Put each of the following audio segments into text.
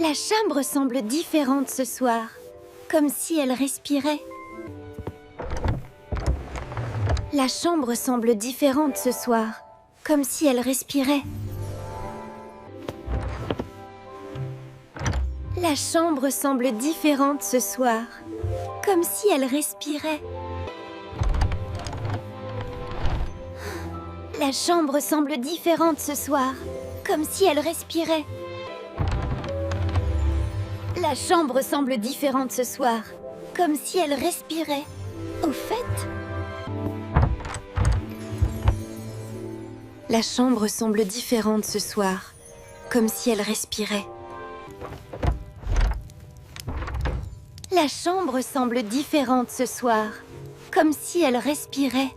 La chambre semble différente ce soir, comme si elle respirait. La chambre semble différente ce soir, comme si elle respirait. La chambre semble différente ce soir, comme si elle respirait. La chambre semble différente ce soir, comme si elle respirait. La chambre semble différente ce soir, comme si elle respirait. Au fait, la chambre semble différente ce soir, comme si elle respirait. La chambre semble différente ce soir, comme si elle respirait.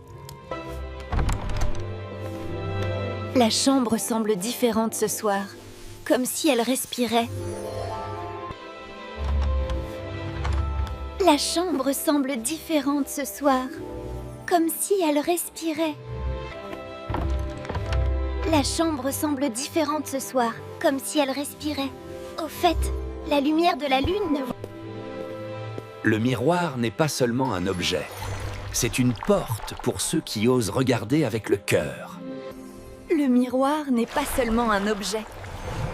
La chambre semble différente ce soir, comme si elle respirait. La chambre semble différente ce soir, comme si elle respirait. La chambre semble différente ce soir, comme si elle respirait. Au fait, la lumière de la lune ne... Le miroir n'est pas seulement un objet. C'est une porte pour ceux qui osent regarder avec le cœur. Le miroir n'est pas seulement un objet.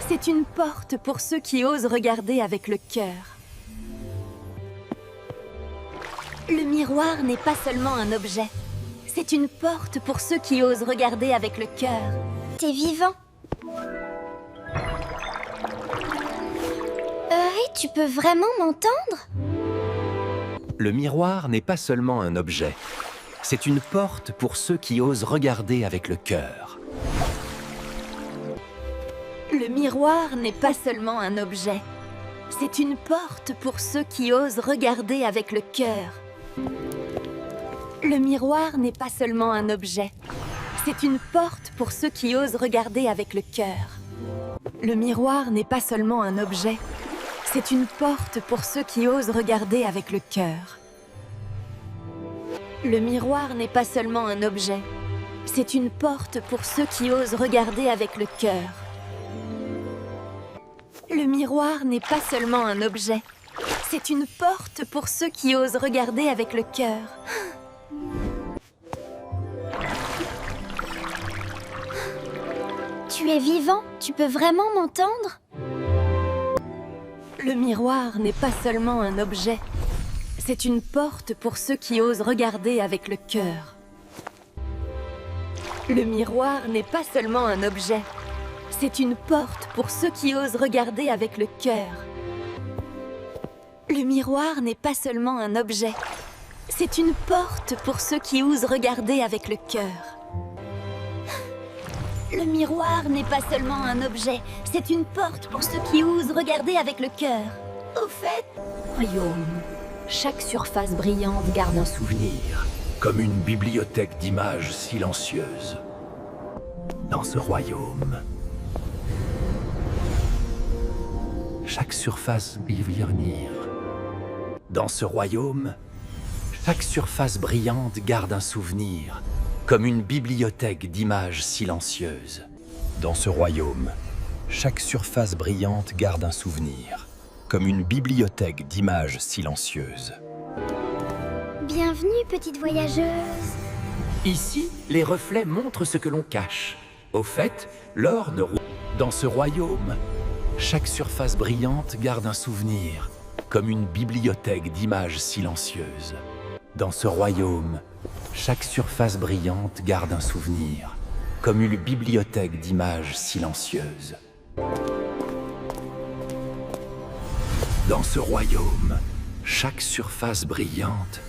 C'est une porte pour ceux qui osent regarder avec le cœur. Le miroir n'est pas seulement un objet. C'est une porte pour ceux qui osent regarder avec le cœur. T'es vivant. Harry, tu peux vraiment m'entendre? Le miroir n'est pas seulement un objet. C'est une porte pour ceux qui osent regarder avec le cœur. Le miroir n'est pas seulement un objet. C'est une porte pour ceux qui osent regarder avec le cœur. Le miroir n'est pas seulement un objet. C'est une porte pour ceux qui osent regarder avec le cœur. Le miroir n'est pas seulement un objet. C'est une porte pour ceux qui osent regarder avec le cœur. Le miroir n'est pas seulement un objet. C'est une porte pour ceux qui osent regarder avec le cœur. Le miroir n'est pas seulement un objet. C'est une porte pour ceux qui osent regarder avec le cœur. Tu es vivant? Tu peux vraiment m'entendre? Le miroir n'est pas seulement un objet. C'est une porte pour ceux qui osent regarder avec le cœur. Le miroir n'est pas seulement un objet. C'est une porte pour ceux qui osent regarder avec le cœur. Le miroir n'est pas seulement un objet. C'est une porte pour ceux qui osent regarder avec le cœur. Le miroir n'est pas seulement un objet. C'est une porte pour ceux qui osent regarder avec le cœur. Au fait... Royaume. Chaque surface brillante garde un souvenir. Comme une bibliothèque d'images silencieuses. Dans ce royaume, chaque surface brillante. Dans ce royaume, chaque surface brillante garde un souvenir, comme une bibliothèque d'images silencieuses. Dans ce royaume, chaque surface brillante garde un souvenir, comme une bibliothèque d'images silencieuses. Bienvenue, petite voyageuse. Ici, les reflets montrent ce que l'on cache. Au fait, l'or ne roule. Dans ce royaume, chaque surface brillante garde un souvenir, comme une bibliothèque d'images silencieuses. Dans ce royaume, chaque surface brillante garde un souvenir, comme une bibliothèque d'images silencieuses. Dans ce royaume, chaque surface brillante.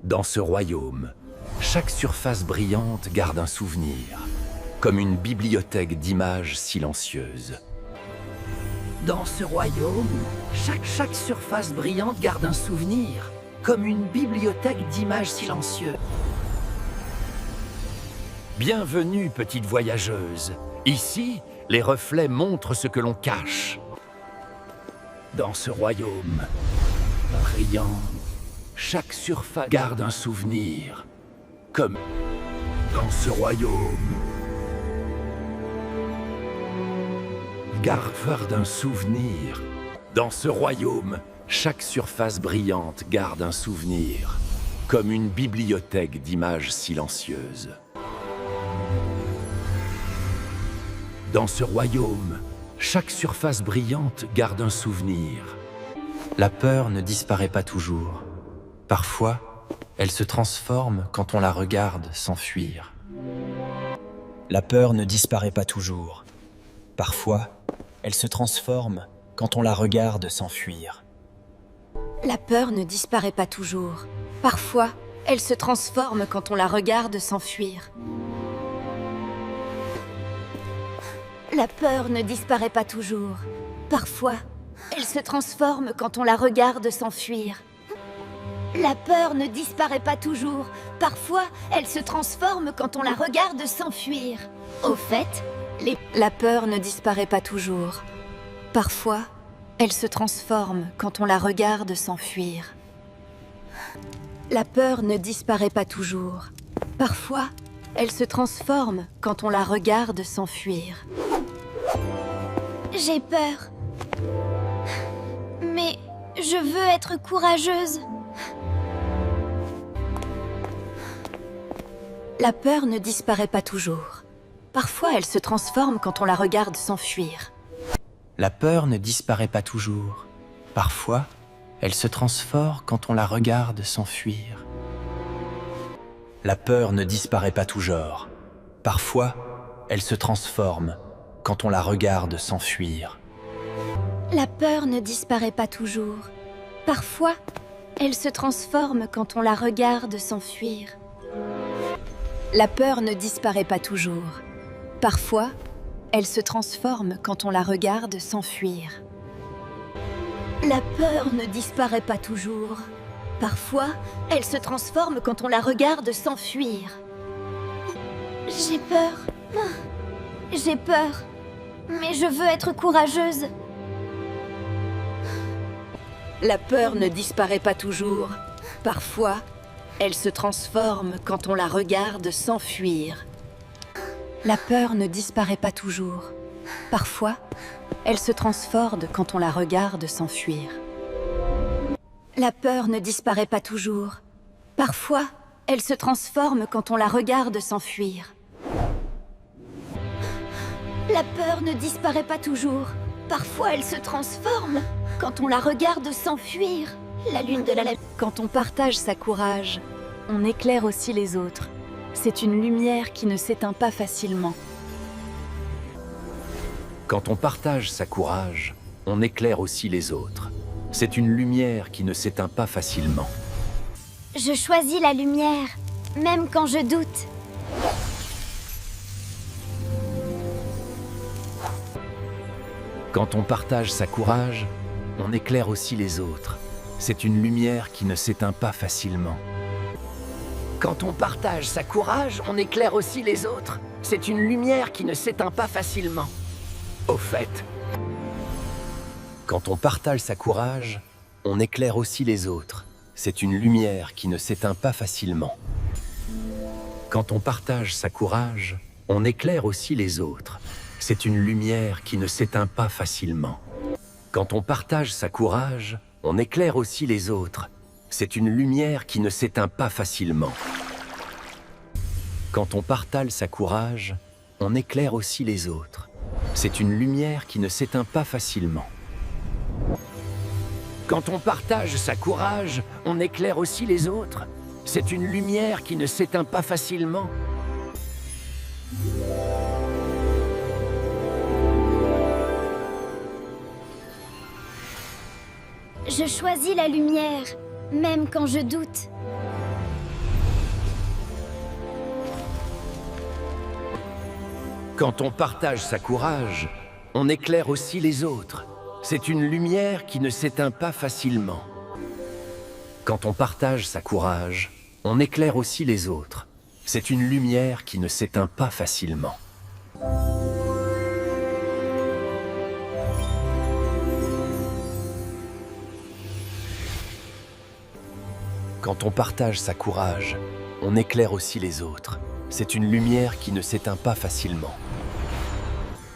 Dans ce royaume, chaque surface brillante garde un souvenir, comme une bibliothèque d'images silencieuses. Dans ce royaume, chaque surface brillante garde un souvenir, comme une bibliothèque d'images silencieuses. Bienvenue, petite voyageuse. Ici, les reflets montrent ce que l'on cache. Dans ce royaume brillant, chaque surface garde un souvenir, comme dans ce royaume gardeur d'un souvenir. Dans ce royaume, chaque surface brillante garde un souvenir, comme une bibliothèque d'images silencieuses. Dans ce royaume, chaque surface brillante garde un souvenir. La peur ne disparaît pas toujours. Parfois, elle se transforme quand on la regarde s'enfuir. La peur ne disparaît pas toujours. Parfois, elle se transforme quand on la regarde s'enfuir. La peur ne disparaît pas toujours. Parfois, elle se transforme quand on la regarde s'enfuir. La peur ne disparaît pas toujours. Parfois, elle se transforme quand on la regarde s'enfuir. La peur ne disparaît pas toujours. Parfois, elle se transforme quand on la regarde s'enfuir. Au fait, la peur ne disparaît pas toujours. Parfois, elle se transforme quand on la regarde s'enfuir. La peur ne disparaît pas toujours. Parfois, elle se transforme quand on la regarde s'enfuir. J'ai peur. Mais je veux être courageuse. La peur ne disparaît pas toujours. Parfois, elle se transforme quand on la regarde s'enfuir. La peur ne disparaît pas toujours. Parfois, elle se transforme quand on la regarde s'enfuir. La peur ne disparaît pas toujours. Parfois, elle se transforme quand on la regarde s'enfuir. La peur ne disparaît pas toujours. Parfois, elle se transforme quand on la regarde s'enfuir. La peur ne disparaît pas toujours. Parfois, elle se transforme quand on la regarde s'enfuir. La peur ne disparaît pas toujours. Parfois, elle se transforme quand on la regarde s'enfuir. J'ai peur. J'ai peur. Mais je veux être courageuse. La peur ne disparaît pas toujours. Parfois, elle se transforme quand on la regarde s'enfuir. La peur ne disparaît pas toujours. Parfois, elle se transforme quand on la regarde s'enfuir. La peur ne disparaît pas toujours. Parfois, elle se transforme quand on la regarde s'enfuir. La peur ne disparaît pas toujours. Parfois, elle se transforme quand on la regarde s'enfuir. La lune de la lune. Quand on partage sa courage, on éclaire aussi les autres. C'est une lumière qui ne s'éteint pas facilement. Quand on partage sa courage, on éclaire aussi les autres. C'est une lumière qui ne s'éteint pas facilement. Je choisis la lumière, même quand je doute. Quand on partage sa courage, on éclaire aussi les autres. C'est une lumière qui ne s'éteint pas facilement. Quand on partage sa courage, on éclaire aussi les autres. C'est une lumière qui ne s'éteint pas facilement. Au fait, quand on partage sa courage, on éclaire aussi les autres. C'est une lumière qui ne s'éteint pas facilement. Quand on partage sa courage, on éclaire aussi les autres. C'est une lumière qui ne s'éteint pas facilement. Quand on partage sa courage, on éclaire aussi les autres. C'est une lumière qui ne s'éteint pas facilement. Quand on partage sa courage, on éclaire aussi les autres. C'est une lumière qui ne s'éteint pas facilement. Quand on partage sa courage, on éclaire aussi les autres. C'est une lumière qui ne s'éteint pas facilement. Je choisis la lumière, même quand je doute. Quand on partage sa courage, on éclaire aussi les autres. C'est une lumière qui ne s'éteint pas facilement. Quand on partage sa courage, on éclaire aussi les autres. C'est une lumière qui ne s'éteint pas facilement. Quand on partage sa courage, on éclaire aussi les autres. C'est une lumière qui ne s'éteint pas facilement.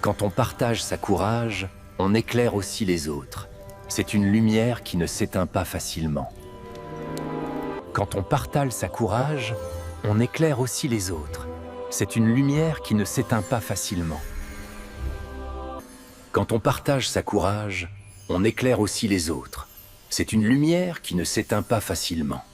Quand on partage sa courage, on éclaire aussi les autres. C'est une lumière qui ne s'éteint pas facilement. Quand on partage sa courage, on éclaire aussi les autres. C'est une lumière qui ne s'éteint pas facilement. Quand on partage sa courage, on éclaire aussi les autres. C'est une lumière qui ne s'éteint pas facilement.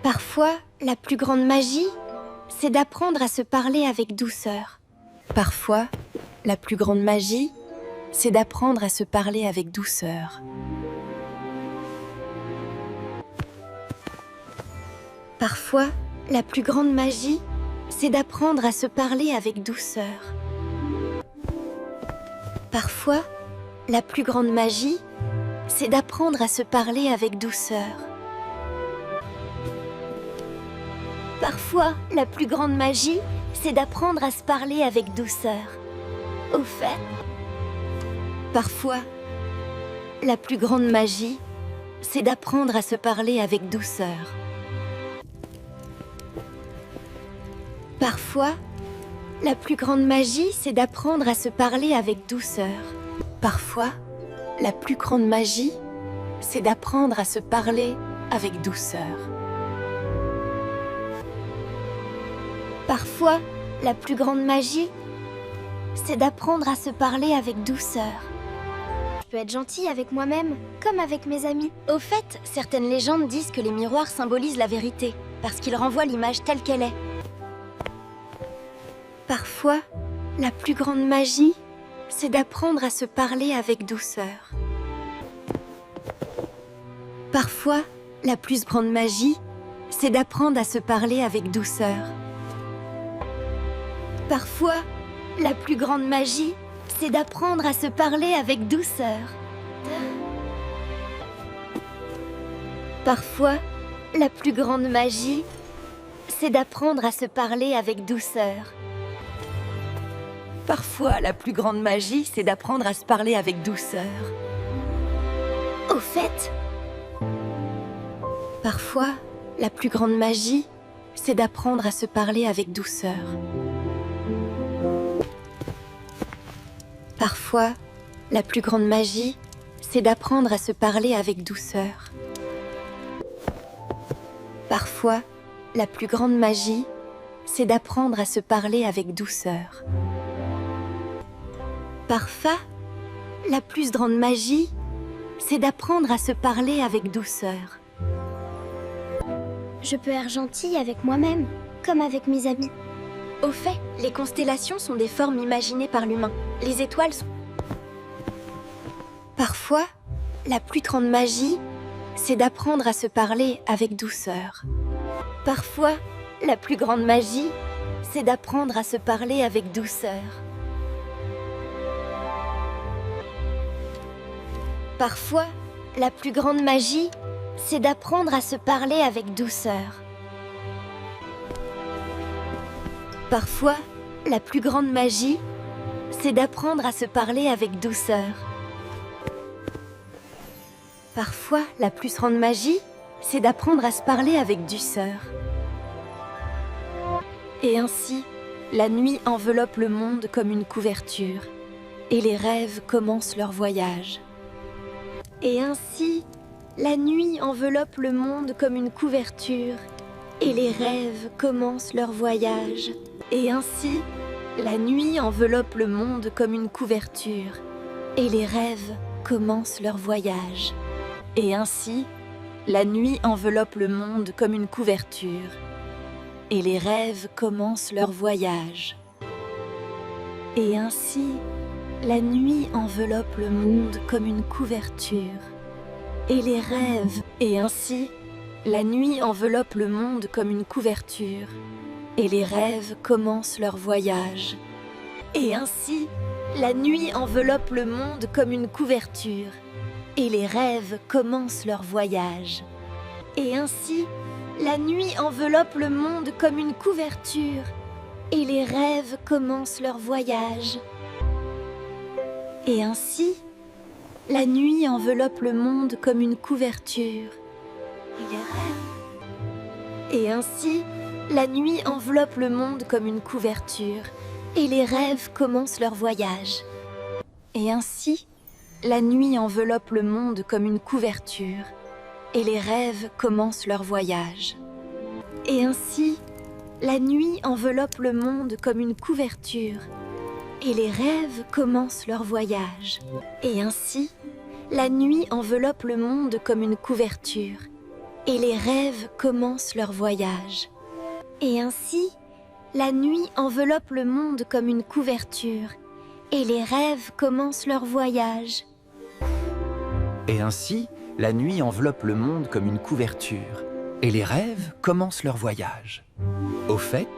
Parfois, la plus grande magie, c'est d'apprendre à se parler avec douceur. Parfois, la plus grande magie, c'est d'apprendre à se parler avec douceur. Parfois, la plus grande magie, c'est d'apprendre à se parler avec douceur. Parfois, la plus grande magie, c'est d'apprendre à se parler avec douceur. Parfois, la plus grande magie, c'est d'apprendre à se parler avec douceur. Au fait, parfois, la plus grande magie, c'est d'apprendre à se parler avec douceur. Parfois, la plus grande magie, c'est d'apprendre à se parler avec douceur. Parfois, la plus grande magie, c'est d'apprendre à se parler avec douceur. Parfois, la plus grande magie, c'est d'apprendre à se parler avec douceur. Je peux être gentille avec moi-même, comme avec mes amis. Au fait, certaines légendes disent que les miroirs symbolisent la vérité, parce qu'ils renvoient l'image telle qu'elle est. Parfois, la plus grande magie, c'est d'apprendre à se parler avec douceur. Parfois, la plus grande magie, c'est d'apprendre à se parler avec douceur. Parfois, la plus grande magie, c'est d'apprendre à se parler avec douceur. Parfois, la plus grande magie, c'est d'apprendre à se parler avec douceur. Parfois, la plus grande magie, c'est d'apprendre à se parler avec douceur. Au fait, parfois, la plus grande magie, C'est d'apprendre à se parler avec douceur. Parfois, la plus grande magie, c'est d'apprendre à se parler avec douceur. Parfois, la plus grande magie, c'est d'apprendre à se parler avec douceur. Parfois, la plus grande magie, c'est d'apprendre à se parler avec douceur. je peux être gentille avec moi-même, comme avec mes amis. Au fait, les constellations sont des formes imaginées par l'humain. Les étoiles sont... Parfois, la plus grande magie, c'est d'apprendre à se parler avec douceur. Parfois, la plus grande magie, c'est d'apprendre à se parler avec douceur. Parfois, la plus grande magie, c'est d'apprendre à se parler avec douceur. Parfois, la plus grande magie, c'est d'apprendre à se parler avec douceur. Parfois, la plus grande magie, c'est d'apprendre à se parler avec douceur. Et ainsi, la nuit enveloppe le monde comme une couverture, et les rêves commencent leur voyage. Et ainsi, la nuit enveloppe le monde comme une couverture, et les rêves commencent leur voyage. Et ainsi, la nuit enveloppe le monde comme une couverture, et les rêves commencent leur voyage. Et ainsi, la nuit enveloppe le monde comme une couverture, et les rêves commencent leur voyage. Et ainsi, la nuit enveloppe le monde comme une couverture, et les rêves. Et ainsi, la nuit enveloppe le monde comme une couverture, et les rêves commencent leur voyage. Et ainsi, la nuit enveloppe le monde comme une couverture, et les rêves commencent leur voyage. Et ainsi, la nuit enveloppe le monde comme une couverture, et les rêves commencent leur voyage. Et ainsi, la nuit enveloppe le monde comme une couverture. Et ainsi, la nuit enveloppe le monde comme une couverture, et les rêves commencent leur voyage. Et ainsi, la nuit enveloppe le monde comme une couverture, et les rêves commencent leur voyage. Et ainsi, la nuit enveloppe le monde comme une couverture, et les rêves commencent leur voyage. Et ainsi, la nuit enveloppe le monde comme une couverture, et les rêves commencent leur voyage. Et ainsi, la nuit enveloppe le monde comme une couverture, et les rêves commencent leur voyage. Et ainsi, la nuit enveloppe le monde comme une couverture, et les rêves commencent leur voyage. Au fait,